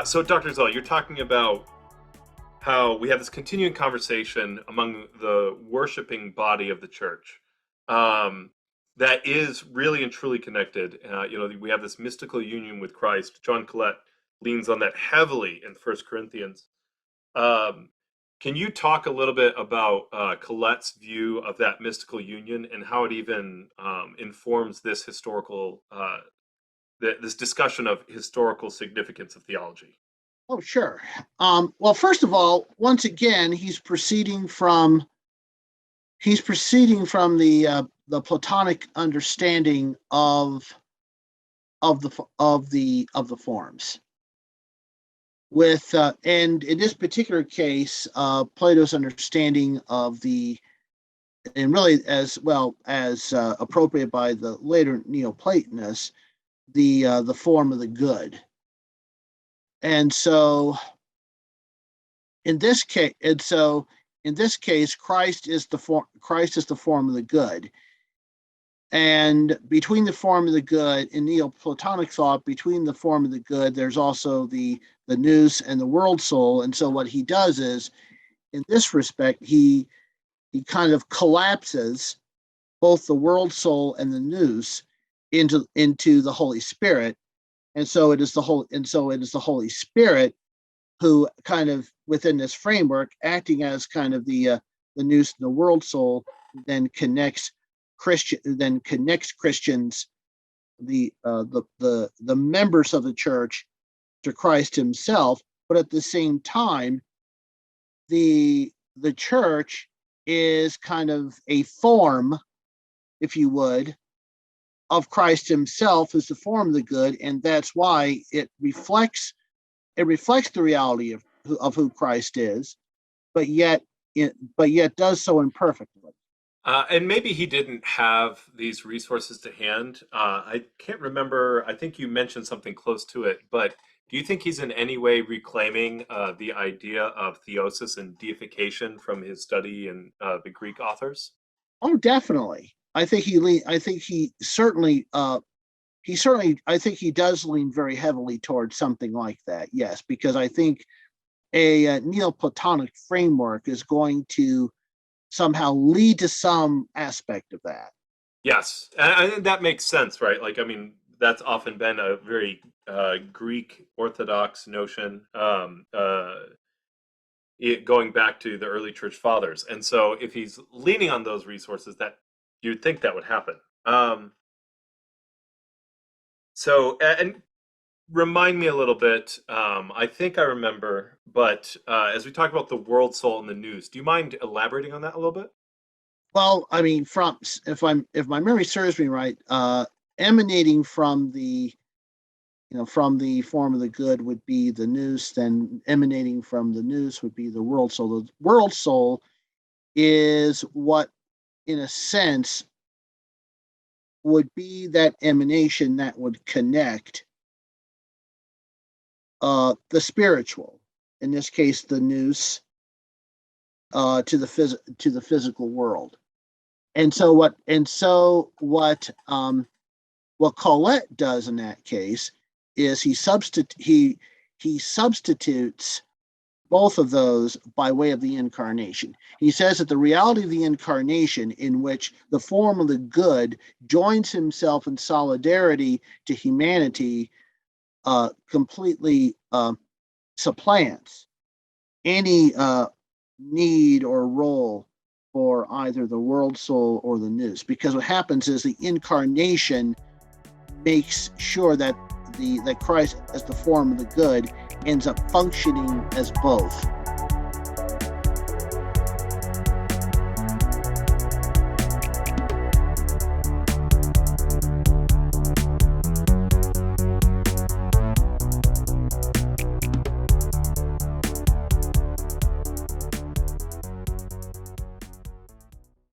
So, Dr. Zoll, you're talking about how we have this continuing conversation among the worshiping body of the church that is really and truly connected. We have this mystical union with Christ. John Colet leans on that heavily in First Corinthians. Um, can you talk a little bit about Colet's view of that mystical union and how it even informs this this discussion of historical significance of theology? Oh, sure. Well, first of all, once again, he's proceeding from the Platonic understanding of the forms. And in this particular case, Plato's understanding of and really as well as appropriate by the later Neoplatonists, the form of the good. And so in this case, Christ is the form of the good. And between the form of the good in Neoplatonic thought, between the form of the good, there's also the nous and the world soul. And so what he does is, in this respect, he kind of collapses both the world soul and the nous into the Holy Spirit. And so it is the Holy Spirit who kind of within this framework, acting as kind of the nous and the world soul, then connects Christians, the members of the church, to Christ himself. But at the same time, the church is kind of a form, if you would, of Christ himself as the form of the good, and that's why it reflects the reality of who Christ is, but yet does so imperfectly. And maybe he didn't have these resources to hand. I can't remember. I think you mentioned something close to it, but do you think he's in any way reclaiming the idea of theosis and deification from his study in the Greek authors? Oh, definitely. I think he certainly does lean very heavily towards something like that. Yes, because I think a Neoplatonic framework is going to somehow lead to some aspect of that. Yes, and that makes sense, right? Like, I mean, that's often been a very Greek Orthodox notion, going back to the early church fathers. And so if he's leaning on those resources, that you'd think that would happen. And remind me a little bit. I think I remember, but as we talk about the world soul and the nous, do you mind elaborating on that a little bit? Well, I mean, if my memory serves me right, emanating from the form of the good would be the nous. Then emanating from the nous would be the world soul. The world soul is what, in a sense, would be that emanation that would connect the spiritual, in this case the nous, to the physical world. And so what Colet does in that case is he substitutes both of those by way of the incarnation. He says that the reality of the incarnation, in which the form of the good joins himself in solidarity to humanity, completely supplants any need or role for either the world soul or the nous. Because what happens is the incarnation makes sure that Christ, as the form of the good, ends up functioning as both.